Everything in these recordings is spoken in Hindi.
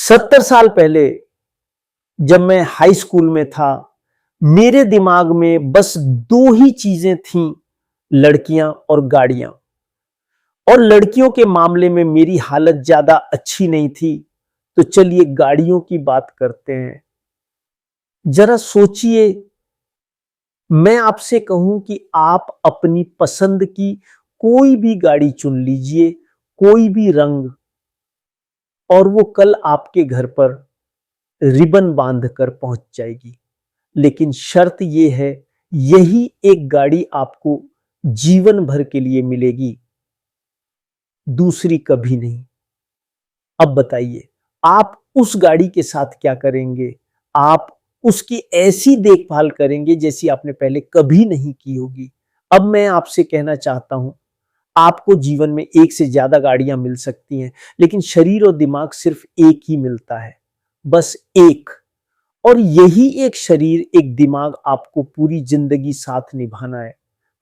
70 साल पहले जब मैं हाई स्कूल में था, मेरे दिमाग में बस दो ही चीजें थीं, लड़कियां और गाड़ियां। और लड़कियों के मामले में मेरी हालत ज्यादा अच्छी नहीं थी, तो चलिए गाड़ियों की बात करते हैं। जरा सोचिए, मैं आपसे कहूं कि आप अपनी पसंद की कोई भी गाड़ी चुन लीजिए, कोई भी रंग, और वो कल आपके घर पर रिबन बांधकर पहुंच जाएगी। लेकिन शर्त यह है, यही एक गाड़ी आपको जीवन भर के लिए मिलेगी, दूसरी कभी नहीं। अब बताइए, आप उस गाड़ी के साथ क्या करेंगे? आप उसकी ऐसी देखभाल करेंगे जैसी आपने पहले कभी नहीं की होगी। अब मैं आपसे कहना चाहता हूं, आपको जीवन में एक से ज्यादा गाड़ियां मिल सकती हैं, लेकिन शरीर और दिमाग सिर्फ एक ही मिलता है, बस एक। और यही एक शरीर, एक दिमाग आपको पूरी जिंदगी साथ निभाना है।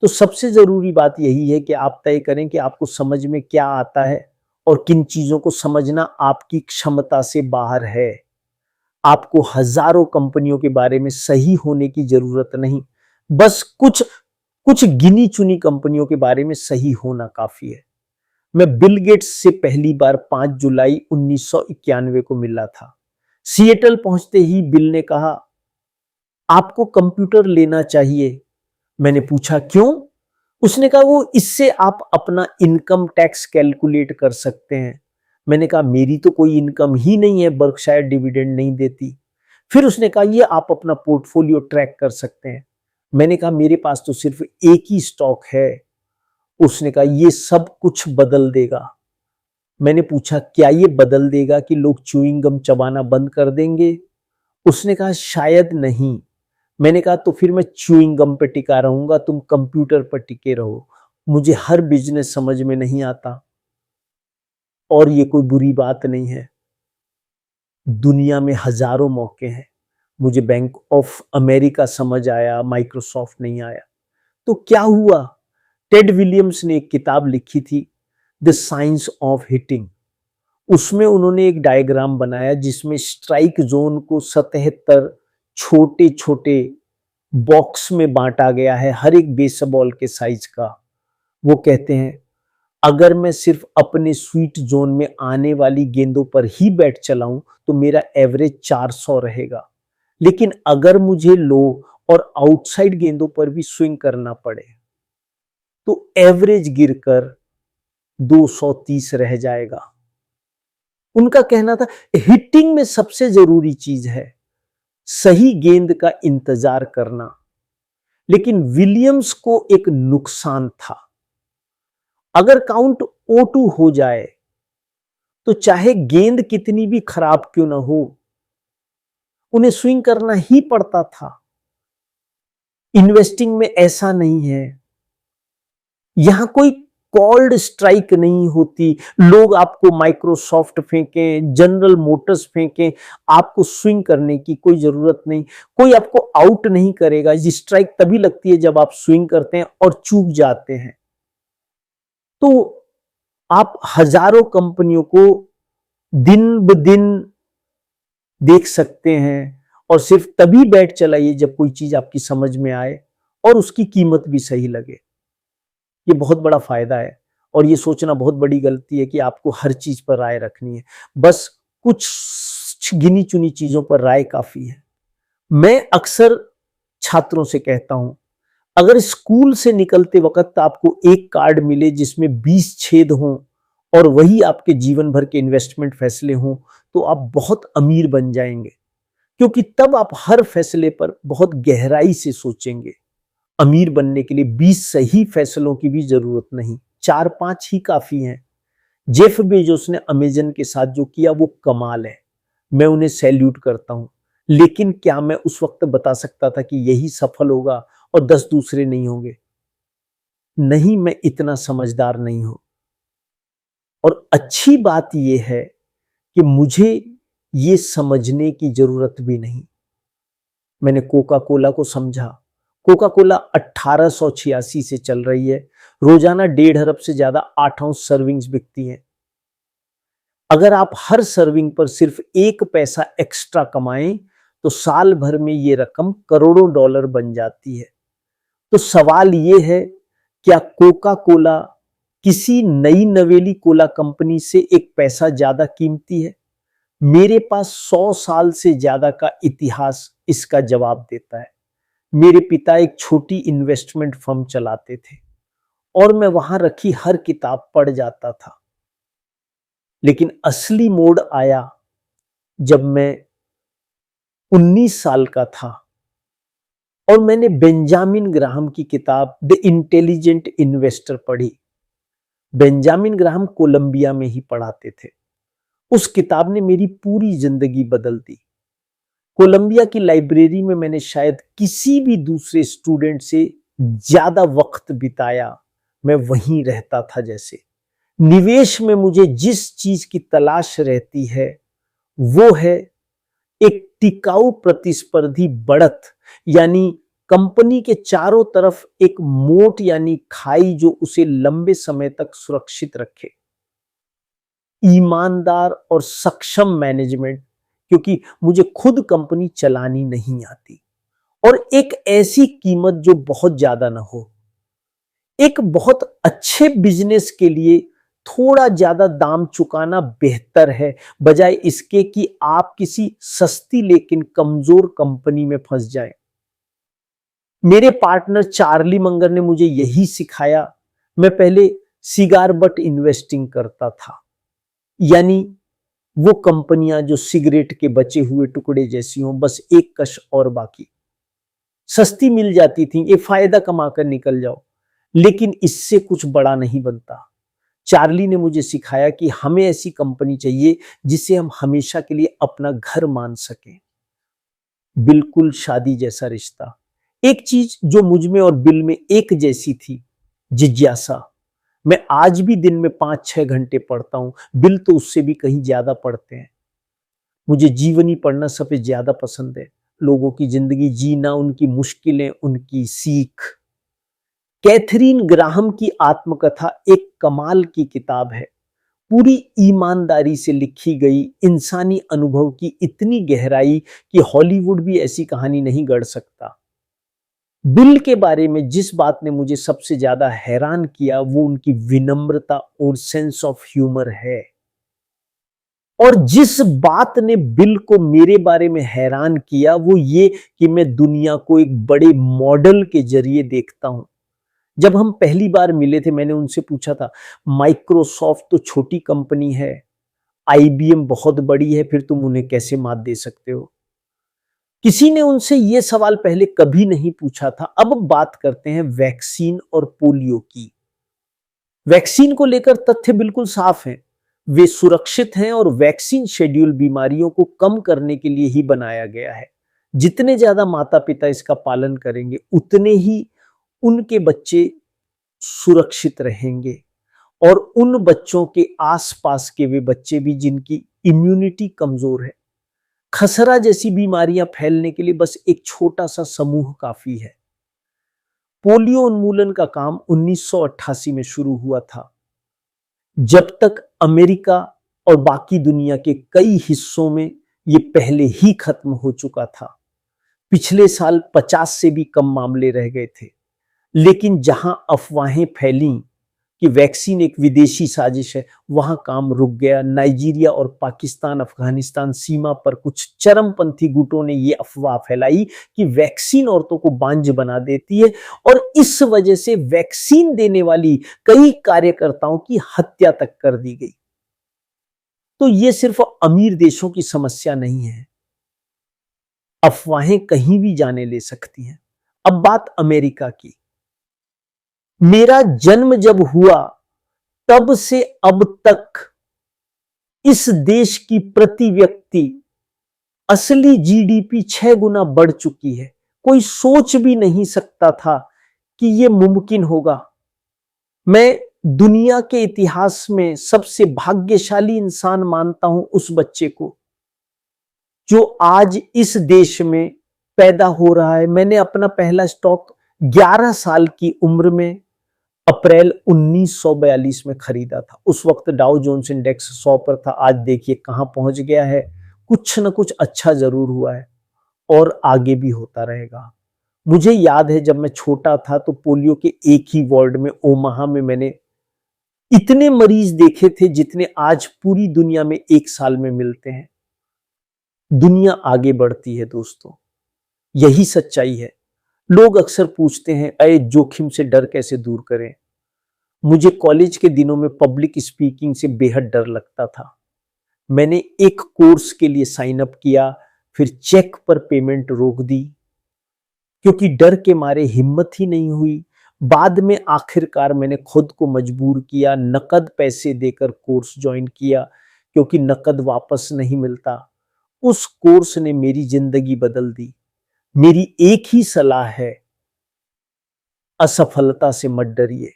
तो सबसे जरूरी बात यही है कि आप तय करें कि आपको समझ में क्या आता है और किन चीजों को समझना आपकी क्षमता से बाहर है। आपको हजारों कंपनियों के बारे में सही होने की जरूरत नहीं, बस कुछ कुछ गिनी चुनी कंपनियों के बारे में सही होना काफी है। मैं बिल गेट्स से पहली बार 5 जुलाई 1991 को मिला था। सिएटल पहुंचते ही बिल ने कहा, आपको कंप्यूटर लेना चाहिए। मैंने पूछा क्यों? उसने कहा, वो इससे आप अपना इनकम टैक्स कैलकुलेट कर सकते हैं। मैंने कहा, मेरी तो कोई इनकम ही नहीं है, बर्कशायर डिविडेंड नहीं देती। फिर उसने कहा, ये आप अपना पोर्टफोलियो ट्रैक कर सकते हैं। मैंने कहा, मेरे पास तो सिर्फ एक ही स्टॉक है। उसने कहा, ये सब कुछ बदल देगा। मैंने पूछा, क्या ये बदल देगा कि लोग च्युइंग गम चबाना बंद कर देंगे? उसने कहा, शायद नहीं। मैंने कहा, तो फिर मैं च्युइंग गम पे टिका रहूंगा, तुम कंप्यूटर पर टिके रहो। मुझे हर बिजनेस समझ में नहीं आता, और ये कोई बुरी बात नहीं है। दुनिया में हजारों मौके हैं। मुझे बैंक ऑफ अमेरिका समझ आया, माइक्रोसॉफ्ट नहीं आया। तो क्या हुआ? टेड विलियम्स ने एक किताब लिखी थी, द साइंस ऑफ हिटिंग। उसमें उन्होंने एक डायग्राम बनाया जिसमें स्ट्राइक जोन को 77 छोटे छोटे बॉक्स में बांटा गया है, हर एक बेसबॉल के साइज का। वो कहते हैं, अगर मैं सिर्फ अपने स्वीट जोन में आने वाली गेंदों पर ही बैट चलाऊं तो मेरा एवरेज 400 रहेगा। लेकिन अगर मुझे लो और आउटसाइड गेंदों पर भी स्विंग करना पड़े तो एवरेज गिरकर 230 रह जाएगा। उनका कहना था, हिटिंग में सबसे जरूरी चीज है सही गेंद का इंतजार करना। लेकिन विलियम्स को एक नुकसान था, अगर काउंट O2 हो जाए तो चाहे गेंद कितनी भी खराब क्यों ना हो, उन्हें स्विंग करना ही पड़ता था। इन्वेस्टिंग में ऐसा नहीं है, यहां कोई कॉल्ड स्ट्राइक नहीं होती। लोग आपको माइक्रोसॉफ्ट फेंकें, जनरल मोटर्स फेंकें, आपको स्विंग करने की कोई जरूरत नहीं। कोई आपको आउट नहीं करेगा। स्ट्राइक तभी लगती है जब आप स्विंग करते हैं और चूक जाते हैं। तो आप हजारों कंपनियों को दिन ब दिन देख सकते हैं, और सिर्फ तभी बैट चलाइए जब कोई चीज आपकी समझ में आए और उसकी कीमत भी सही लगे। ये बहुत बड़ा फायदा है, और ये सोचना बहुत बड़ी गलती है कि आपको हर चीज पर राय रखनी है। बस कुछ गिनी चुनी चीजों पर राय काफी है। मैं अक्सर छात्रों से कहता हूं, अगर स्कूल से निकलते वक्त आपको एक कार्ड मिले जिसमें 20 छेद हों और वही आपके जीवन भर के इन्वेस्टमेंट फैसले हों, तो आप बहुत अमीर बन जाएंगे, क्योंकि तब आप हर फैसले पर बहुत गहराई से सोचेंगे। अमीर बनने के लिए 20 सही फैसलों की भी जरूरत नहीं, 4-5 ही काफी हैं। जेफ बेजोस ने अमेजन के साथ जो किया वो कमाल है, मैं उन्हें सैल्यूट करता हूं। लेकिन क्या मैं उस वक्त बता सकता था कि यही सफल होगा और 10 दूसरे नहीं होंगे? नहीं, मैं इतना समझदार नहीं हूं। और अच्छी बात यह है कि मुझे ये समझने की जरूरत भी नहीं। मैंने कोका कोला को समझा। कोका कोला 1886 से चल रही है, रोजाना 1.5 अरब से ज्यादा 8 आउंस सर्विंग्स बिकती हैं। अगर आप हर सर्विंग पर सिर्फ 1 पैसा एक्स्ट्रा कमाएं तो साल भर में ये रकम करोड़ों डॉलर बन जाती है। तो सवाल ये है, क्या कोका कोला किसी नई नवेली कोला कंपनी से 1 पैसा ज्यादा कीमती है? मेरे पास 100 साल से ज्यादा का इतिहास इसका जवाब देता है। मेरे पिता एक छोटी इन्वेस्टमेंट फर्म चलाते थे और मैं वहां रखी हर किताब पढ़ जाता था। लेकिन असली मोड़ आया जब मैं 19 साल का था और मैंने बेंजामिन ग्राहम की किताब द इंटेलिजेंट इन्वेस्टर पढ़ी। बेंजामिन ग्राहम कोलंबिया में ही पढ़ाते थे। उस किताब ने मेरी पूरी जिंदगी बदल दी। कोलंबिया की लाइब्रेरी में मैंने शायद किसी भी दूसरे स्टूडेंट से ज्यादा वक्त बिताया। मैं वहीं रहता था जैसे। निवेश में मुझे जिस चीज की तलाश रहती है वो है एक टिकाऊ प्रतिस्पर्धी बढ़त, यानी कंपनी के चारों तरफ एक मोट यानी खाई जो उसे लंबे समय तक सुरक्षित रखे। ईमानदार और सक्षम मैनेजमेंट, क्योंकि मुझे खुद कंपनी चलानी नहीं आती। और एक ऐसी कीमत जो बहुत ज्यादा ना हो। एक बहुत अच्छे बिजनेस के लिए थोड़ा ज्यादा दाम चुकाना बेहतर है बजाय इसके कि आप किसी सस्ती लेकिन कमजोर कंपनी में फंस जाएं। मेरे पार्टनर चार्ली मंगर ने मुझे यही सिखाया। मैं पहले सिगार बट इन्वेस्टिंग करता था, यानी वो कंपनियां जो सिगरेट के बचे हुए टुकड़े जैसी हों, बस एक कश और बाकी। सस्ती मिल जाती थी, ये फायदा कमाकर निकल जाओ, लेकिन इससे कुछ बड़ा नहीं बनता। चार्ली ने मुझे सिखाया कि हमें ऐसी कंपनी चाहिए जिसे हम हमेशा के लिए अपना घर मान सकें। बिल्कुल शादी जैसा रिश्ता। एक चीज जो मुझ में और बिल में एक जैसी थी, जिज्ञासा। मैं आज भी दिन में 5-6 घंटे पढ़ता हूं। बिल तो उससे भी कहीं ज्यादा पढ़ते हैं। मुझे जीवनी पढ़ना सबसे ज्यादा पसंद है। लोगों की जिंदगी जीना, उनकी मुश्किलें, उनकी सीख। कैथरीन ग्राहम की आत्मकथा एक कमाल की किताब है। पूरी ईमानदारी से लिखी गई, इंसानी अनुभव की इतनी गहराई कि हॉलीवुड भी ऐसी कहानी नहीं गढ़ सकता। बिल के बारे में जिस बात ने मुझे सबसे ज्यादा हैरान किया वो उनकी विनम्रता और सेंस ऑफ ह्यूमर है। और जिस बात ने बिल को मेरे बारे में हैरान किया वो ये कि मैं दुनिया को एक बड़े मॉडल के जरिए देखता हूं। जब हम पहली बार मिले थे मैंने उनसे पूछा था, माइक्रोसॉफ्ट तो छोटी कंपनी है, आईबीएम बहुत बड़ी है, फिर तुम उन्हें कैसे मात दे सकते हो? किसी ने उनसे यह सवाल पहले कभी नहीं पूछा था। अब बात करते हैं वैक्सीन और पोलियो की। वैक्सीन को लेकर तथ्य बिल्कुल साफ हैं। वे सुरक्षित हैं और वैक्सीन शेड्यूल बीमारियों को कम करने के लिए ही बनाया गया है। जितने ज्यादा माता पिता इसका पालन करेंगे उतने ही उनके बच्चे सुरक्षित रहेंगे और उन बच्चों के आसपास के वे बच्चे भी जिनकी इम्यूनिटी कमजोर है। खसरा जैसी बीमारियां फैलने के लिए बस एक छोटा सा समूह काफी है। पोलियो उन्मूलन का काम 1988 में शुरू हुआ था, जब तक अमेरिका और बाकी दुनिया के कई हिस्सों में ये पहले ही खत्म हो चुका था। पिछले साल 50 से भी कम मामले रह गए थे। लेकिन जहां अफवाहें फैलीं कि वैक्सीन एक विदेशी साजिश है, वहां काम रुक गया। नाइजीरिया और पाकिस्तान अफगानिस्तान सीमा पर कुछ चरमपंथी गुटों ने यह अफवाह फैलाई कि वैक्सीन औरतों को बांझ बना देती है और इस वजह से वैक्सीन देने वाली कई कार्यकर्ताओं की हत्या तक कर दी गई। तो यह सिर्फ अमीर देशों की समस्या नहीं है, अफवाहें कहीं भी जाने ले सकती हैं। अब बात अमेरिका की। मेरा जन्म जब हुआ तब से अब तक इस देश की प्रति व्यक्ति असली जीडीपी 6 गुना बढ़ चुकी है। कोई सोच भी नहीं सकता था कि यह मुमकिन होगा। मैं दुनिया के इतिहास में सबसे भाग्यशाली इंसान मानता हूं उस बच्चे को जो आज इस देश में पैदा हो रहा है। मैंने अपना पहला स्टॉक 11 साल की उम्र में अप्रैल 1942 में खरीदा था। उस वक्त डाउ जोन्स इंडेक्स 100 पर था। आज देखिए कहां पहुंच गया है। कुछ न कुछ अच्छा जरूर हुआ है और आगे भी होता रहेगा। मुझे याद है जब मैं छोटा था तो पोलियो के एक ही वार्ड में ओमाहा में मैंने इतने मरीज देखे थे जितने आज पूरी दुनिया में एक साल में मिलते हैं। दुनिया आगे बढ़ती है दोस्तों, यही सच्चाई है। लोग अक्सर पूछते हैं अरे जोखिम से डर कैसे दूर करें। मुझे कॉलेज के दिनों में पब्लिक स्पीकिंग से बेहद डर लगता था। मैंने एक कोर्स के लिए साइन अप किया, फिर चेक पर पेमेंट रोक दी क्योंकि डर के मारे हिम्मत ही नहीं हुई। बाद में आखिरकार मैंने खुद को मजबूर किया, नकद पैसे देकर कोर्स ज्वाइन किया क्योंकि नकद वापस नहीं मिलता। उस कोर्स ने मेरी जिंदगी बदल दी। मेरी एक ही सलाह है, असफलता से मत डरिए।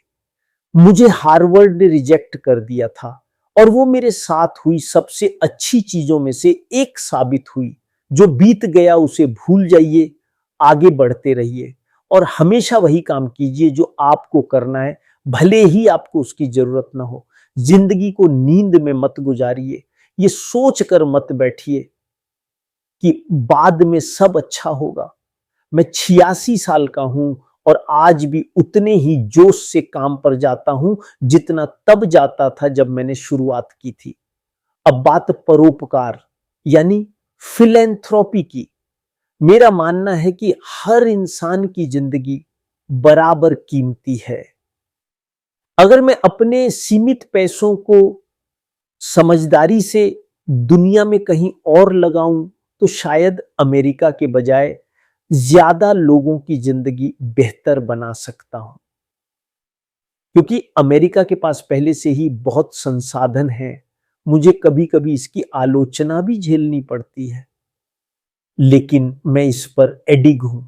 मुझे हार्वर्ड ने रिजेक्ट कर दिया था और वो मेरे साथ हुई सबसे अच्छी चीजों में से एक साबित हुई। जो बीत गया उसे भूल जाइए, आगे बढ़ते रहिए और हमेशा वही काम कीजिए जो आपको करना है, भले ही आपको उसकी जरूरत ना हो। जिंदगी को नींद में मत गुजारिए। ये सोच कर मत बैठिए कि बाद में सब अच्छा होगा। मैं 86 साल का हूं और आज भी उतने ही जोश से काम पर जाता हूं जितना तब जाता था जब मैंने शुरुआत की थी। अब बात परोपकार यानी फिलैंथ्रोपी की। मेरा मानना है कि हर इंसान की जिंदगी बराबर कीमती है। अगर मैं अपने सीमित पैसों को समझदारी से दुनिया में कहीं और लगाऊं तो शायद अमेरिका के बजाय ज्यादा लोगों की जिंदगी बेहतर बना सकता हूं, क्योंकि अमेरिका के पास पहले से ही बहुत संसाधन है। मुझे कभी कभी इसकी आलोचना भी झेलनी पड़ती है, लेकिन मैं इस पर एडिग हूं।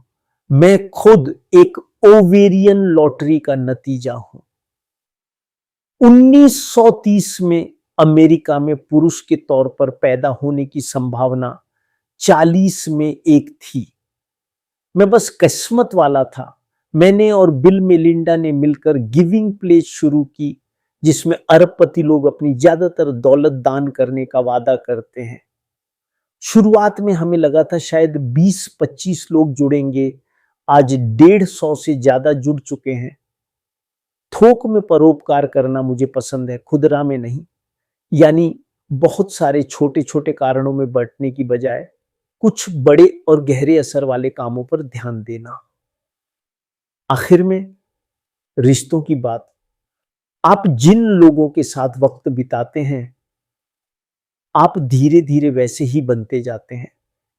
मैं खुद एक ओवेरियन लॉटरी का नतीजा हूं। 1930 में अमेरिका में पुरुष के तौर पर पैदा होने की संभावना 40 में 1 थी। मैं बस किस्मत वाला था। मैंने और बिल मेलिंडा ने मिलकर गिविंग प्लेस शुरू की, जिसमें अरबपति लोग अपनी ज्यादातर दौलत दान करने का वादा करते हैं। शुरुआत में हमें लगा था शायद 20-25 लोग जुड़ेंगे। आज 150 से ज्यादा जुड़ चुके हैं। थोक में परोपकार करना मुझे पसंद है, खुदरा में नहीं। यानी बहुत सारे छोटे छोटे कारणों में बंटने की बजाय कुछ बड़े और गहरे असर वाले कामों पर ध्यान देना। आखिर में रिश्तों की बात। आप जिन लोगों के साथ वक्त बिताते हैं, आप धीरे धीरे वैसे ही बनते जाते हैं।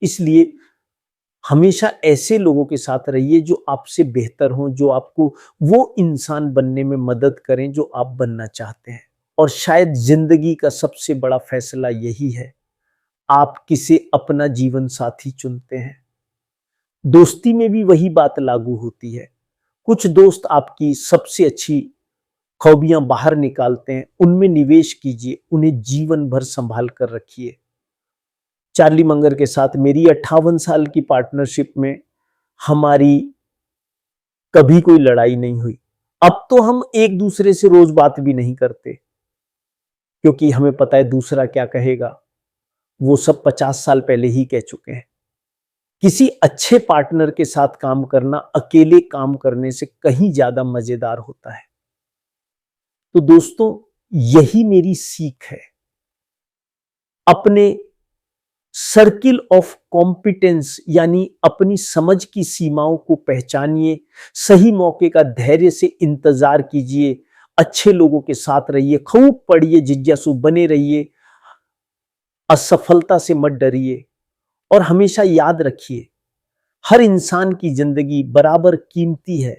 इसलिए हमेशा ऐसे लोगों के साथ रहिए जो आपसे बेहतर हों, जो आपको वो इंसान बनने में मदद करें जो आप बनना चाहते हैं। और शायद जिंदगी का सबसे बड़ा फैसला यही है, आप किसे अपना जीवन साथी चुनते हैं। दोस्ती में भी वही बात लागू होती है। कुछ दोस्त आपकी सबसे अच्छी खूबियां बाहर निकालते हैं, उनमें निवेश कीजिए, उन्हें जीवन भर संभाल कर रखिए। चार्ली मंगर के साथ मेरी 58 साल की पार्टनरशिप में हमारी कभी कोई लड़ाई नहीं हुई। अब तो हम एक दूसरे से रोज बात भी नहीं करते, क्योंकि हमें पता है दूसरा क्या कहेगा। वो सब 50 साल पहले ही कह चुके हैं। किसी अच्छे पार्टनर के साथ काम करना अकेले काम करने से कहीं ज्यादा मजेदार होता है। तो दोस्तों, यही मेरी सीख है। अपने सर्किल ऑफ कॉम्पिटेंस यानी अपनी समझ की सीमाओं को पहचानिए, सही मौके का धैर्य से इंतजार कीजिए, अच्छे लोगों के साथ रहिए, खूब पढ़िए, जिज्ञासु बने रहिए, असफलता से मत डरिए और हमेशा याद रखिए, हर इंसान की जिंदगी बराबर कीमती है।